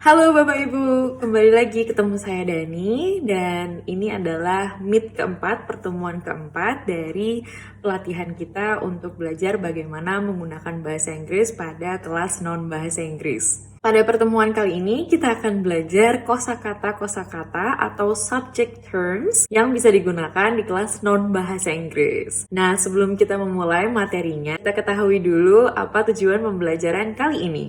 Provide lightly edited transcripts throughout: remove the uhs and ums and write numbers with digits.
Halo Bapak Ibu, kembali lagi ketemu saya Dani dan ini adalah meet keempat, pertemuan keempat dari pelatihan kita untuk belajar bagaimana menggunakan bahasa Inggris pada kelas non-bahasa Inggris. Pada pertemuan kali ini kita akan belajar kosakata-kosakata atau subject terms yang bisa digunakan di kelas non-bahasa Inggris. Nah, sebelum kita memulai materinya, kita ketahui dulu apa tujuan pembelajaran kali ini.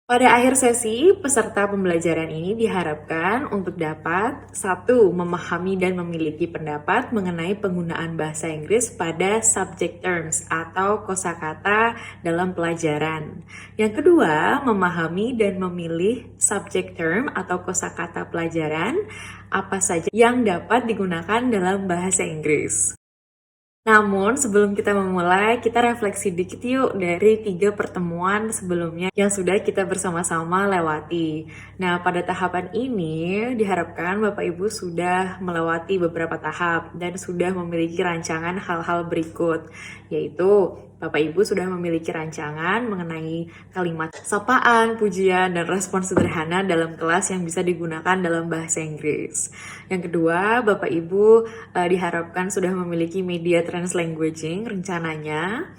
Pada akhir sesi, peserta pembelajaran ini diharapkan untuk dapat satu, memahami dan memiliki pendapat mengenai penggunaan bahasa Inggris pada subject terms atau kosakata dalam pelajaran. Yang kedua, memahami dan memilih subject term atau kosakata pelajaran apa saja yang dapat digunakan dalam bahasa Inggris. Namun, sebelum kita memulai, kita refleksi dikit yuk dari 3 pertemuan sebelumnya yang sudah kita bersama-sama lewati. Nah, pada tahapan ini diharapkan Bapak Ibu sudah melewati beberapa tahap dan sudah memiliki rancangan hal-hal berikut, yaitu Bapak Ibu sudah memiliki rancangan mengenai kalimat sapaan, pujian, dan respon sederhana dalam kelas yang bisa digunakan dalam bahasa Inggris. Yang kedua, Bapak Ibu diharapkan sudah memiliki media translanguaging rencananya.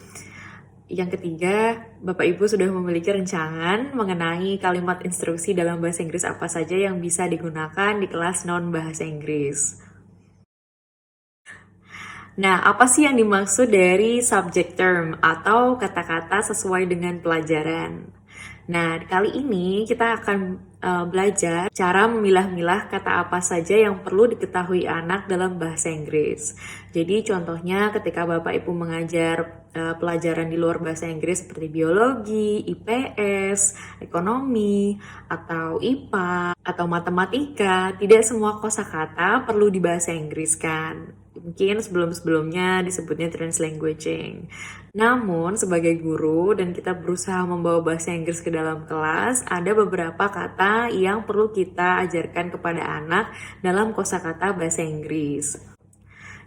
Yang ketiga, Bapak Ibu sudah memiliki rancangan mengenai kalimat instruksi dalam bahasa Inggris apa saja yang bisa digunakan di kelas non-bahasa Inggris. Nah, apa sih yang dimaksud dari subject term atau kata-kata sesuai dengan pelajaran? Nah, kali ini kita akan belajar cara memilah-milah kata apa saja yang perlu diketahui anak dalam bahasa Inggris. Jadi contohnya ketika Bapak Ibu mengajar pelajaran di luar bahasa Inggris seperti biologi, IPS, ekonomi, atau IPA, atau matematika, tidak semua kosakata perlu dibahasa Inggris kan. Mungkin sebelum-sebelumnya disebutnya translanguaging. Namun, sebagai guru dan kita berusaha membawa bahasa Inggris ke dalam kelas, ada beberapa kata yang perlu kita ajarkan kepada anak dalam kosakata bahasa Inggris.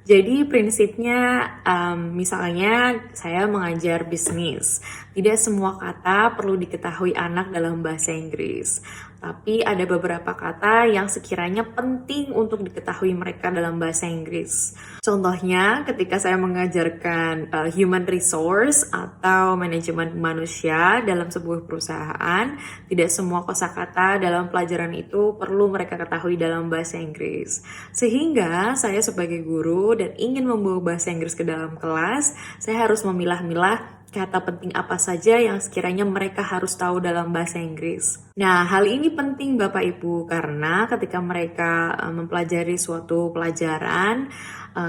Jadi prinsipnya misalnya saya mengajar bisnis. Tidak semua kata perlu diketahui anak dalam bahasa Inggris. Tapi ada beberapa kata yang sekiranya penting untuk diketahui mereka dalam bahasa Inggris. Contohnya ketika saya mengajarkan human resource atau manajemen manusia dalam sebuah perusahaan, tidak semua kosakata dalam pelajaran itu perlu mereka ketahui dalam bahasa Inggris. Sehingga saya sebagai guru dan ingin membawa bahasa Inggris ke dalam kelas, saya harus memilah-milah kata penting apa saja yang sekiranya mereka harus tahu dalam bahasa Inggris. Nah, hal ini penting Bapak Ibu karena ketika mereka mempelajari suatu pelajaran,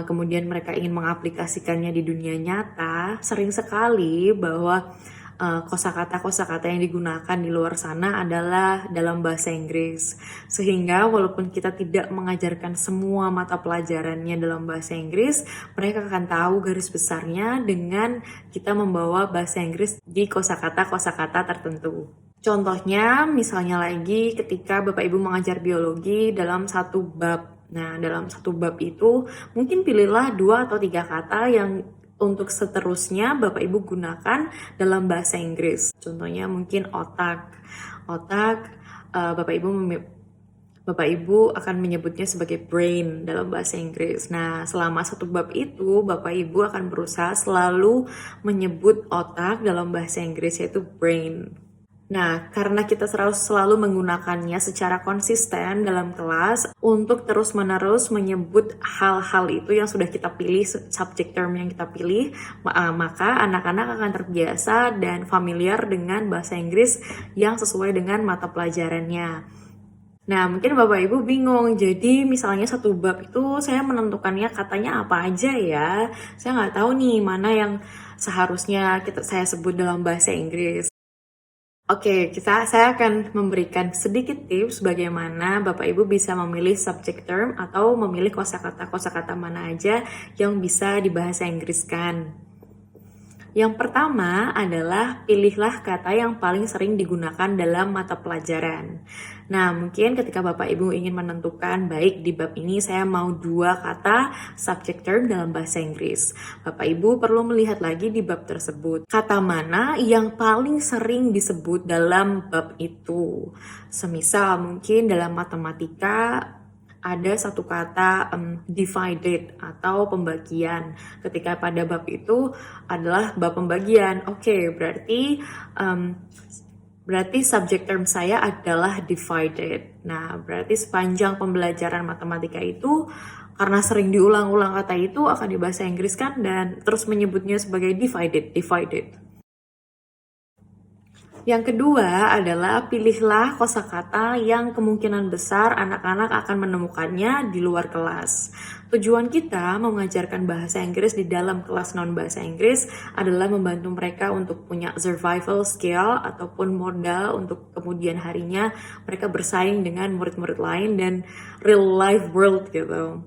kemudian mereka ingin mengaplikasikannya di dunia nyata, sering sekali bahwa kosakata-kosakata yang digunakan di luar sana adalah dalam bahasa Inggris. Sehingga walaupun kita tidak mengajarkan semua mata pelajarannya dalam bahasa Inggris, mereka akan tahu garis besarnya dengan kita membawa bahasa Inggris di kosakata-kosakata tertentu. Contohnya, misalnya lagi ketika Bapak Ibu mengajar biologi dalam satu bab. Nah, dalam satu bab itu mungkin pilihlah 2 atau 3 kata yang untuk seterusnya Bapak Ibu gunakan dalam bahasa Inggris. Contohnya mungkin otak. Otak, Bapak Ibu akan menyebutnya sebagai brain dalam bahasa Inggris. Nah, selama satu bab itu, Bapak Ibu akan berusaha selalu menyebut otak dalam bahasa Inggris yaitu brain. Nah, karena kita selalu menggunakannya secara konsisten dalam kelas untuk terus-menerus menyebut hal-hal itu yang sudah kita pilih, subject term yang kita pilih, maka anak-anak akan terbiasa dan familiar dengan bahasa Inggris yang sesuai dengan mata pelajarannya. Nah, mungkin Bapak Ibu bingung, jadi misalnya satu bab itu saya menentukannya katanya apa aja ya. Saya nggak tahu nih mana yang seharusnya saya sebut dalam bahasa Inggris. Oke, saya akan memberikan sedikit tips bagaimana Bapak Ibu bisa memilih subject term atau memilih kosakata-kosakata mana aja yang bisa dibahasa Inggriskan. Yang pertama adalah pilihlah kata yang paling sering digunakan dalam mata pelajaran. Nah, mungkin ketika Bapak Ibu ingin menentukan, baik di bab ini saya mau 2 kata subject term dalam bahasa Inggris. Bapak Ibu perlu melihat lagi di bab tersebut. Kata mana yang paling sering disebut dalam bab itu. Semisal mungkin dalam matematika ada satu kata divided atau pembagian. Ketika pada bab itu adalah bab pembagian. Oke, berarti subject term saya adalah divided. Nah, berarti sepanjang pembelajaran matematika itu karena sering diulang-ulang kata itu akan dibahasa Inggris kan dan terus menyebutnya sebagai divided. Yang kedua adalah pilihlah kosakata yang kemungkinan besar anak-anak akan menemukannya di luar kelas. Tujuan kita mengajarkan bahasa Inggris di dalam kelas non-bahasa Inggris adalah membantu mereka untuk punya survival skill ataupun modal untuk kemudian harinya mereka bersaing dengan murid-murid lain dan real life world gitu.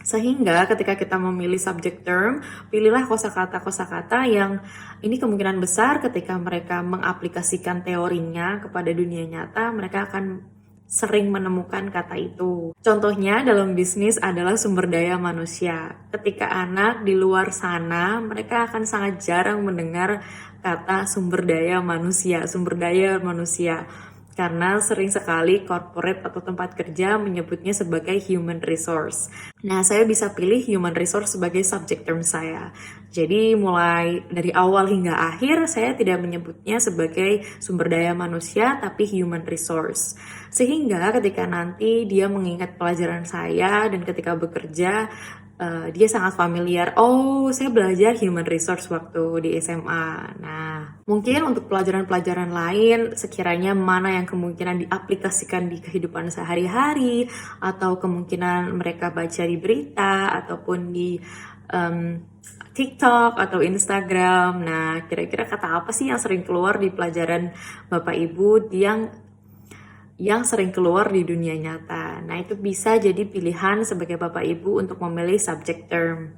Sehingga ketika kita memilih subject term, pilihlah kosakata-kosakata yang ini kemungkinan besar ketika mereka mengaplikasikan teorinya kepada dunia nyata, mereka akan sering menemukan kata itu. Contohnya dalam bisnis adalah sumber daya manusia. Ketika anak di luar sana, mereka akan sangat jarang mendengar kata sumber daya manusia. Karena sering sekali corporate atau tempat kerja menyebutnya sebagai human resource. Nah, saya bisa pilih human resource sebagai subject term saya. Jadi mulai dari awal hingga akhir saya tidak menyebutnya sebagai sumber daya manusia tapi human resource. Sehingga ketika nanti dia mengingat pelajaran saya dan ketika bekerja dia sangat familiar. Oh, saya belajar human resource waktu di SMA. Nah, mungkin untuk pelajaran-pelajaran lain, sekiranya mana yang kemungkinan diaplikasikan di kehidupan sehari-hari, atau kemungkinan mereka baca di berita, ataupun di TikTok atau Instagram. Nah, kira-kira kata apa sih yang sering keluar di pelajaran Bapak Ibu yang sering keluar di dunia nyata. Nah, itu bisa jadi pilihan sebagai Bapak Ibu untuk memilih subject term.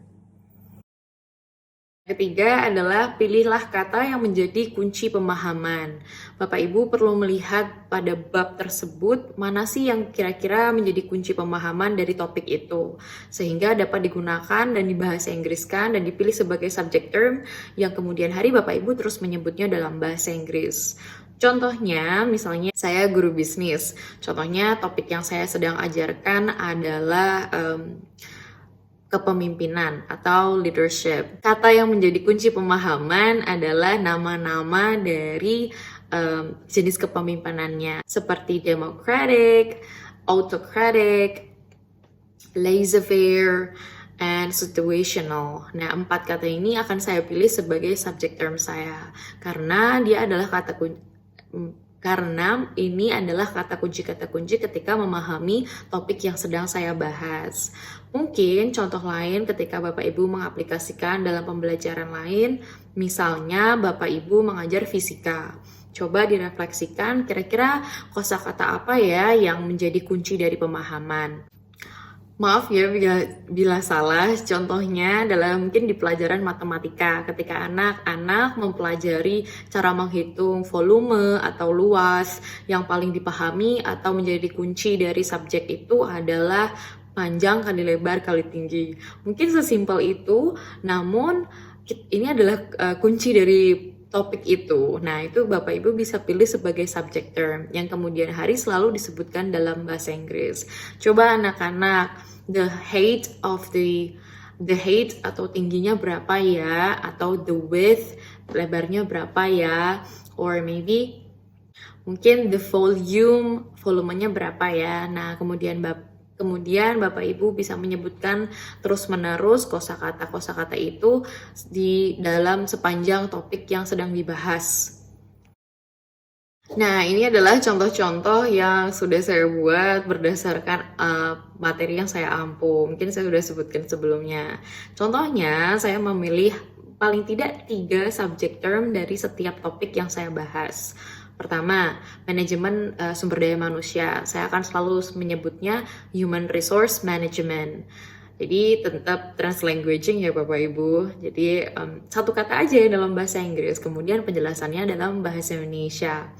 Ketiga adalah pilihlah kata yang menjadi kunci pemahaman. Bapak Ibu perlu melihat pada bab tersebut mana sih yang kira-kira menjadi kunci pemahaman dari topik itu. Sehingga dapat digunakan dan dibahasa Inggriskan dan dipilih sebagai subject term yang kemudian hari Bapak Ibu terus menyebutnya dalam bahasa Inggris. Contohnya, misalnya saya guru bisnis. Contohnya topik yang saya sedang ajarkan adalah kepemimpinan atau leadership. Kata yang menjadi kunci pemahaman adalah nama-nama dari jenis kepemimpinannya. Seperti democratic, autocratic, laissez-faire, and situational. Nah, 4 kata ini akan saya pilih sebagai subject term saya. Karena dia adalah karena ini adalah kata kunci ketika memahami topik yang sedang saya bahas. Mungkin contoh lain ketika Bapak Ibu mengaplikasikan dalam pembelajaran lain, misalnya Bapak Ibu mengajar fisika. Coba direfleksikan kira-kira kosakata apa ya yang menjadi kunci dari pemahaman. Maaf ya bila salah, contohnya adalah mungkin di pelajaran matematika ketika anak-anak mempelajari cara menghitung volume atau luas yang paling dipahami atau menjadi kunci dari subjek itu adalah panjang kali lebar kali tinggi. Mungkin sesimpel itu, namun ini adalah kunci dari topik itu. Nah, itu Bapak Ibu bisa pilih sebagai subject term yang kemudian hari selalu disebutkan dalam bahasa Inggris. Coba anak-anak, the height atau tingginya berapa ya, atau the width, lebarnya berapa ya, or maybe mungkin the volumenya berapa ya. Nah, kemudian Bapak Ibu bisa menyebutkan terus-menerus kosakata itu di dalam sepanjang topik yang sedang dibahas. Nah, ini adalah contoh-contoh yang sudah saya buat berdasarkan materi yang saya ampu. Mungkin saya sudah sebutkan sebelumnya. Contohnya, saya memilih paling tidak 3 subject term dari setiap topik yang saya bahas. Pertama, manajemen sumber daya manusia. Saya akan selalu menyebutnya human resource management. Jadi tetap translanguaging ya Bapak Ibu. Jadi satu kata aja dalam bahasa Inggris, kemudian penjelasannya dalam bahasa Indonesia.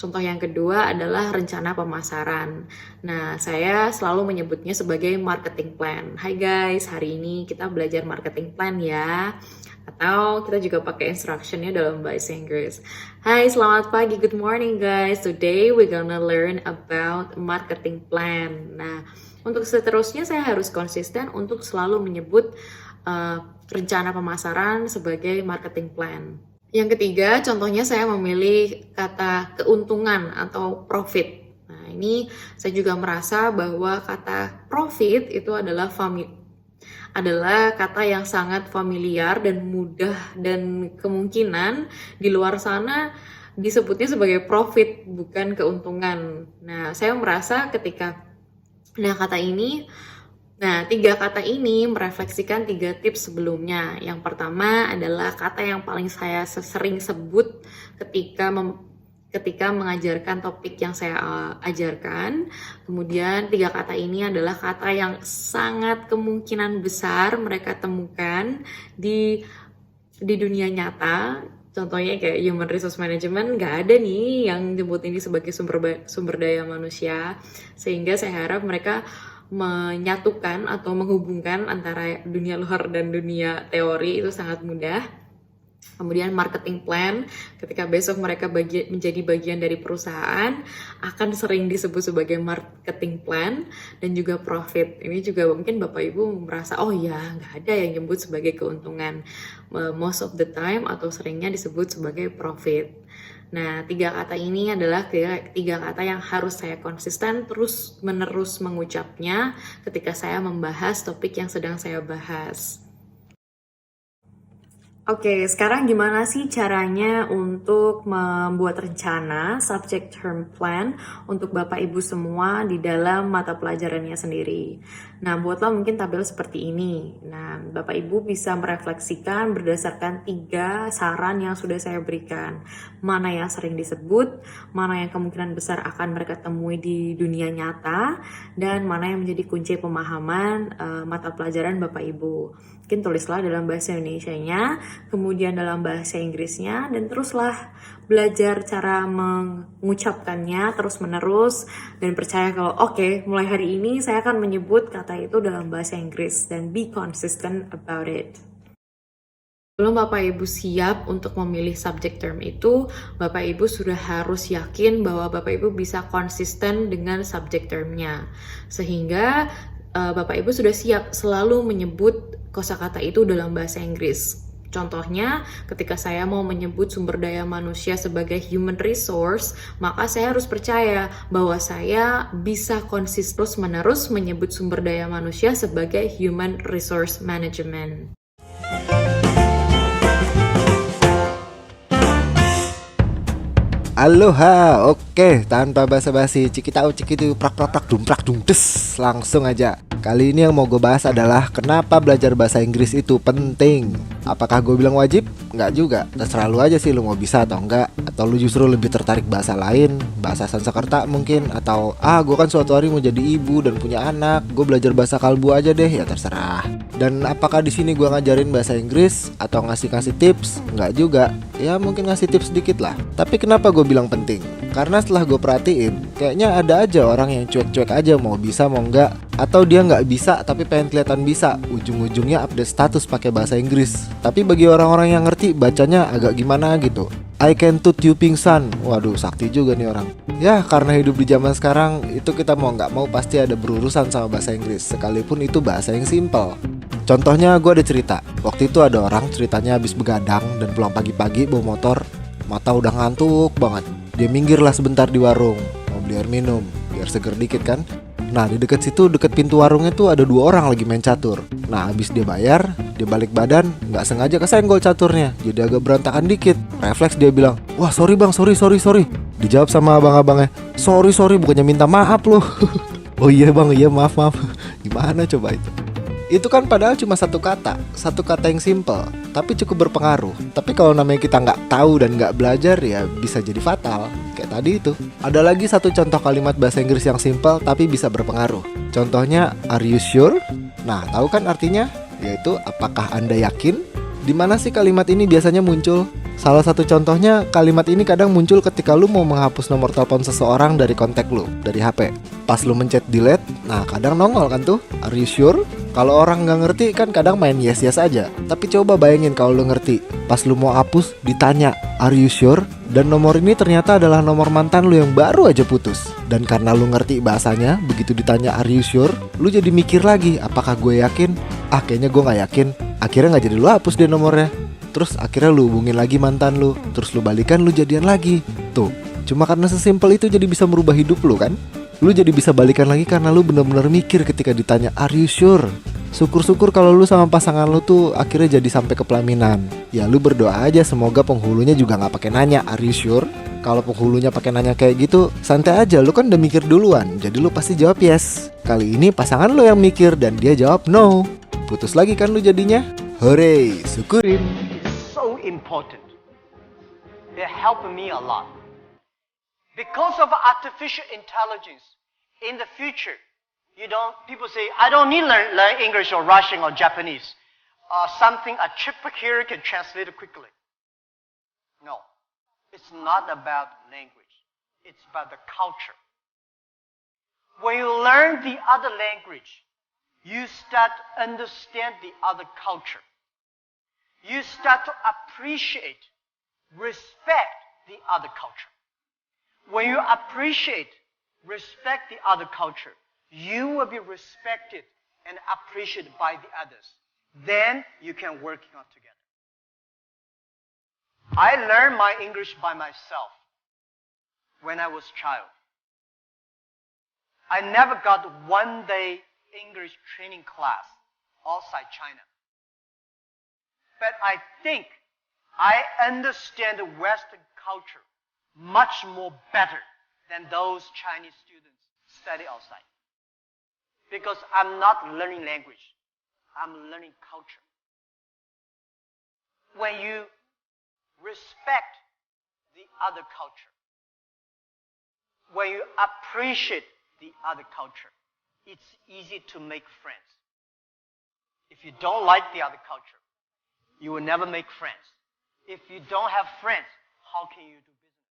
Contoh yang kedua adalah rencana pemasaran. Nah, saya selalu menyebutnya sebagai marketing plan. Hai guys, hari ini kita belajar marketing plan ya. Atau kita juga pakai instructionnya dalam bahasa Inggris. Hai, selamat pagi, good morning guys. Today we're gonna learn about marketing plan. Nah, untuk seterusnya saya harus konsisten untuk selalu menyebut rencana pemasaran sebagai marketing plan. Yang ketiga, contohnya saya memilih kata keuntungan atau profit. Nah, ini saya juga merasa bahwa kata profit itu adalah kata yang sangat familiar dan mudah, dan kemungkinan di luar sana disebutnya sebagai profit bukan keuntungan. Nah, saya merasa tiga kata ini merefleksikan 3 tips sebelumnya. Yang pertama adalah kata yang paling saya sering sebut ketika mengajarkan topik yang saya ajarkan. Kemudian 3 kata ini adalah kata yang sangat kemungkinan besar mereka temukan di dunia nyata. Contohnya kayak human resource management, nggak ada nih yang nyebut ini sebagai sumber daya manusia. Sehingga saya harap mereka menyatukan atau menghubungkan antara dunia luar dan dunia teori itu sangat mudah. Kemudian marketing plan, ketika besok mereka menjadi bagian dari perusahaan, akan sering disebut sebagai marketing plan. Dan juga profit, ini juga mungkin Bapak Ibu merasa, oh ya nggak ada yang nyebut sebagai keuntungan. Most of the time atau seringnya disebut sebagai profit. Nah, 3 kata ini adalah 3 kata yang harus saya konsisten terus menerus mengucapnya ketika saya membahas topik yang sedang saya bahas. Oke, sekarang gimana sih caranya untuk membuat rencana subject term plan untuk Bapak Ibu semua di dalam mata pelajarannya sendiri? Nah, buatlah mungkin tabel seperti ini. Nah, Bapak Ibu bisa merefleksikan berdasarkan 3 saran yang sudah saya berikan. Mana yang sering disebut, mana yang kemungkinan besar akan mereka temui di dunia nyata, dan mana yang menjadi kunci pemahaman mata pelajaran Bapak Ibu. Mungkin tulislah dalam bahasa Indonesianya, kemudian dalam bahasa Inggrisnya, dan teruslah belajar cara mengucapkannya terus-menerus, dan percaya kalau oke, mulai hari ini saya akan menyebut kata itu dalam bahasa Inggris, dan be consistent about it. Sebelum Bapak Ibu siap untuk memilih subject term itu, Bapak Ibu sudah harus yakin bahwa Bapak Ibu bisa konsisten dengan subject termnya. Sehingga Bapak Ibu sudah siap selalu menyebut kosakata itu dalam bahasa Inggris. Contohnya, ketika saya mau menyebut sumber daya manusia sebagai human resource, maka saya harus percaya bahwa saya bisa konsisten terus-menerus menyebut sumber daya manusia sebagai human resource management. Aloha, oke, tanpa basa-basi, cikitau cikitu prak dumprak dumdes, langsung aja. Kali ini yang mau gue bahas adalah kenapa belajar bahasa Inggris itu penting. Apakah gue bilang wajib? Nggak juga, terserah lu aja sih lu mau bisa atau enggak. Atau lu justru lebih tertarik bahasa lain, bahasa Sanskerta mungkin. Atau gue kan suatu hari mau jadi ibu dan punya anak, gue belajar bahasa kalbu aja deh, ya terserah. Dan apakah di sini gue ngajarin bahasa Inggris atau ngasih tips? Nggak juga, ya mungkin ngasih tips sedikit lah. Tapi kenapa gue bilang penting? Karena setelah gue perhatiin, kayaknya ada aja orang yang cuek-cuek aja mau bisa mau enggak, atau dia nggak bisa tapi pengen kelihatan bisa, ujung-ujungnya update status pakai bahasa Inggris. Tapi bagi orang-orang yang ngerti bacanya agak gimana gitu. I can toot you pingsan. Waduh, sakti juga nih orang. Ya, karena hidup di zaman sekarang itu kita mau nggak mau pasti ada berurusan sama bahasa Inggris, sekalipun itu bahasa yang simple. Contohnya gue ada cerita. Waktu itu ada orang ceritanya habis begadang dan pulang pagi-pagi bawa motor, mata udah ngantuk banget. Dia minggirlah sebentar di warung, mau beli air minum, biar seger dikit kan. Nah, di dekat situ, dekat pintu warungnya tuh ada 2 orang lagi main catur. Nah, habis dia bayar, dia balik badan, nggak sengaja kesenggol caturnya, jadi agak berantakan dikit. Refleks dia bilang, wah sorry bang, sorry. Dijawab sama abang-abangnya, sorry, bukannya minta maaf loh. Oh iya bang, iya maaf. Gimana coba itu? Itu kan padahal cuma satu kata yang simple, tapi cukup berpengaruh. Tapi kalau namanya kita nggak tahu dan nggak belajar, ya bisa jadi fatal. Kayak tadi itu. Ada lagi satu contoh kalimat bahasa Inggris yang simple tapi bisa berpengaruh. Contohnya, are you sure? Nah, tahu kan artinya? Yaitu apakah Anda yakin? Di mana sih kalimat ini biasanya muncul? Salah satu contohnya, kalimat ini kadang muncul ketika lu mau menghapus nomor telepon seseorang dari kontak lu, dari HP. Pas lu mencet delete, nah kadang nongol kan tuh, are you sure? Kalau orang nggak ngerti kan kadang main yes aja. Tapi coba bayangin kalau lu ngerti. Pas lu mau hapus, ditanya, are you sure? Dan nomor ini ternyata adalah nomor mantan lu yang baru aja putus. Dan karena lu ngerti bahasanya, begitu ditanya are you sure, lu jadi mikir lagi, apakah gue yakin? Kayaknya gue gak yakin. Akhirnya gak jadi lu hapus deh nomornya. Terus akhirnya lu hubungin lagi mantan lu, terus lu balikan, lu jadian lagi. Tuh, cuma karena sesimpel itu jadi bisa merubah hidup lu kan? Lu jadi bisa balikan lagi karena lu bener-bener mikir ketika ditanya are you sure? Syukur-syukur kalau lu sama pasangan lu tuh akhirnya jadi sampai ke pelaminan. Ya lu berdoa aja semoga penghulunya juga gak pakai nanya are you sure? Kalau penghulunya pakai nanya kayak gitu, santai aja, lu kan udah mikir duluan. Jadi lu pasti jawab yes. Kali ini pasangan lu yang mikir dan dia jawab no. Putus lagi kan lu jadinya. Hore, syukurin. So important. It helped me a lot. Because of artificial intelligence, in the future, people say, I don't need learn English or Russian or Japanese. Something a chip here can translate it quickly. No, it's not about language. It's about the culture. When you learn the other language, you start to understand the other culture. You start to appreciate, respect the other culture. When you appreciate, respect the other culture, you will be respected and appreciated by the others. Then you can work out together. I learned my English by myself when I was a child. I never got one day English training class outside China. But I think I understand the Western culture much more better than those Chinese students study outside. Because I'm not learning language. I'm learning culture. When you respect the other culture, when you appreciate the other culture, it's easy to make friends. If you don't like the other culture, you will never make friends. If you don't have friends, how can you do business?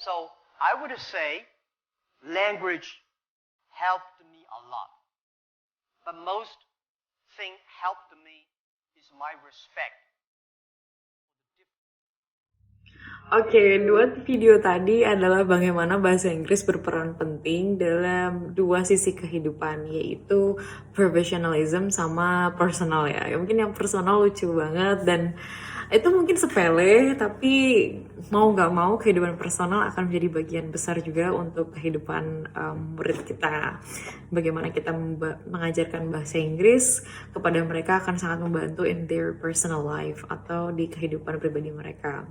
So I would say language helped me a lot. But most thing helped me is my respect. Oke, dua video tadi adalah bagaimana bahasa Inggris berperan penting dalam dua sisi kehidupan, yaitu professionalism sama personal ya. Mungkin yang personal lucu banget dan itu mungkin sepele, tapi mau nggak mau kehidupan personal akan menjadi bagian besar juga untuk kehidupan murid kita. Bagaimana kita mengajarkan bahasa Inggris kepada mereka akan sangat membantu in their personal life atau di kehidupan pribadi mereka.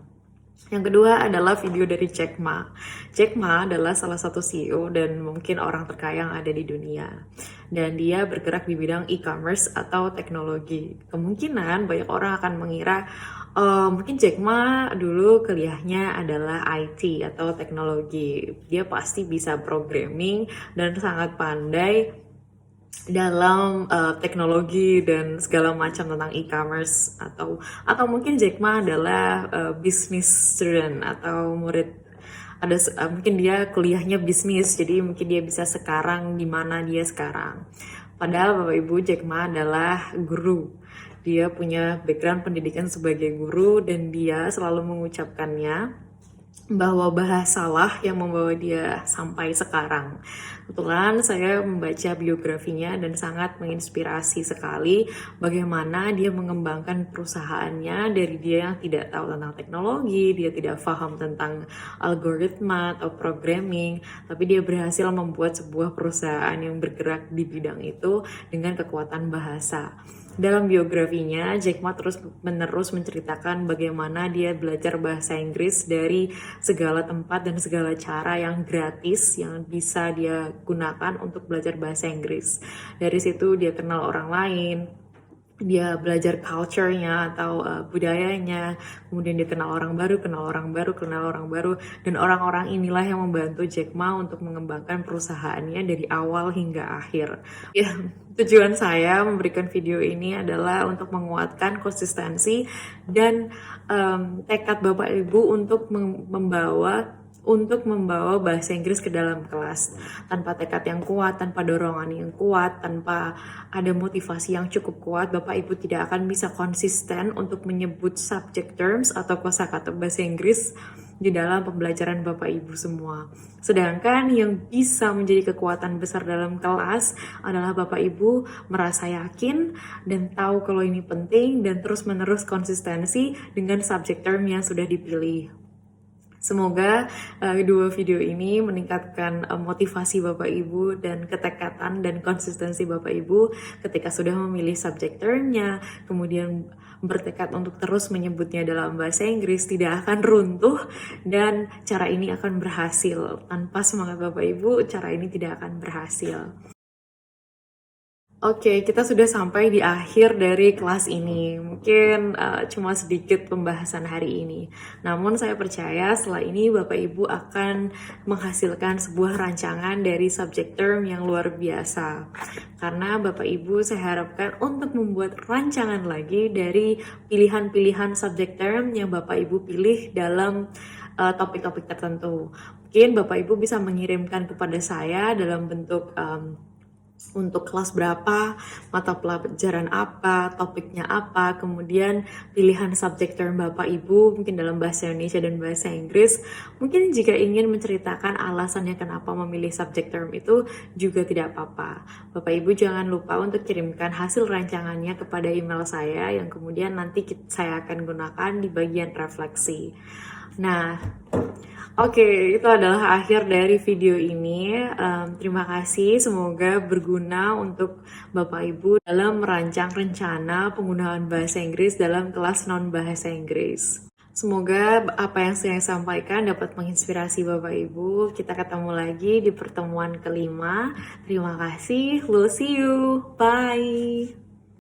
Yang kedua adalah video dari Jack Ma. Jack Ma adalah salah satu CEO dan mungkin orang terkaya yang ada di dunia. Dan dia bergerak di bidang e-commerce atau teknologi. Kemungkinan banyak orang akan mengira mungkin Jack Ma dulu kuliahnya adalah IT atau teknologi. Dia pasti bisa programming dan sangat pandai dalam teknologi dan segala macam tentang e-commerce atau mungkin Jack Ma adalah business student atau murid mungkin dia kuliahnya bisnis, jadi mungkin dia bisa sekarang di mana dia sekarang. Padahal Bapak Ibu, Jack Ma adalah guru. Dia punya background pendidikan sebagai guru dan dia selalu mengucapkannya bahwa bahasalah yang membawa dia sampai sekarang. Kebetulan saya membaca biografinya dan sangat menginspirasi sekali bagaimana dia mengembangkan perusahaannya dari dia yang tidak tahu tentang teknologi, dia tidak paham tentang algoritma atau programming, tapi dia berhasil membuat sebuah perusahaan yang bergerak di bidang itu dengan kekuatan bahasa. Dalam biografinya, Jack Ma terus-menerus menceritakan bagaimana dia belajar bahasa Inggris dari segala tempat dan segala cara yang gratis yang bisa dia gunakan untuk belajar bahasa Inggris. Dari situ dia kenal orang lain, dia belajar culture-nya atau budayanya, kemudian dia kenal orang baru, dan orang-orang inilah yang membantu Jack Ma untuk mengembangkan perusahaannya dari awal hingga akhir. Ya, tujuan saya memberikan video ini adalah untuk menguatkan konsistensi dan tekad Bapak Ibu untuk membawa bahasa Inggris ke dalam kelas. Tanpa tekad yang kuat, tanpa dorongan yang kuat, tanpa ada motivasi yang cukup kuat, Bapak Ibu tidak akan bisa konsisten untuk menyebut subject terms atau kosakata bahasa Inggris di dalam pembelajaran Bapak Ibu semua. Sedangkan yang bisa menjadi kekuatan besar dalam kelas adalah Bapak Ibu merasa yakin dan tahu kalau ini penting dan terus-menerus konsistensi dengan subject term yang sudah dipilih. Semoga dua video ini meningkatkan motivasi Bapak Ibu dan ketekatan dan konsistensi Bapak Ibu ketika sudah memilih subject term-nya, kemudian bertekad untuk terus menyebutnya dalam bahasa Inggris, tidak akan runtuh dan cara ini akan berhasil. Tanpa semangat Bapak Ibu, cara ini tidak akan berhasil. Oke, kita sudah sampai di akhir dari kelas ini. Mungkin cuma sedikit pembahasan hari ini. Namun saya percaya setelah ini Bapak Ibu akan menghasilkan sebuah rancangan dari subject term yang luar biasa. Karena Bapak Ibu saya harapkan untuk membuat rancangan lagi dari pilihan-pilihan subject term yang Bapak Ibu pilih dalam topik-topik tertentu. Mungkin Bapak Ibu bisa mengirimkan kepada saya dalam bentuk untuk kelas berapa, mata pelajaran apa, topiknya apa, kemudian pilihan subject term Bapak Ibu mungkin dalam bahasa Indonesia dan bahasa Inggris. Mungkin jika ingin menceritakan alasannya kenapa memilih subject term itu juga tidak apa-apa. Bapak Ibu jangan lupa untuk kirimkan hasil rancangannya kepada email saya yang kemudian nanti saya akan gunakan di bagian refleksi. Nah, oke, itu adalah akhir dari video ini. Terima kasih, semoga berguna untuk Bapak Ibu dalam merancang rencana penggunaan bahasa Inggris dalam kelas non-bahasa Inggris. Semoga apa yang saya sampaikan dapat menginspirasi Bapak Ibu. Kita ketemu lagi di pertemuan kelima. Terima kasih, we'll see you. Bye.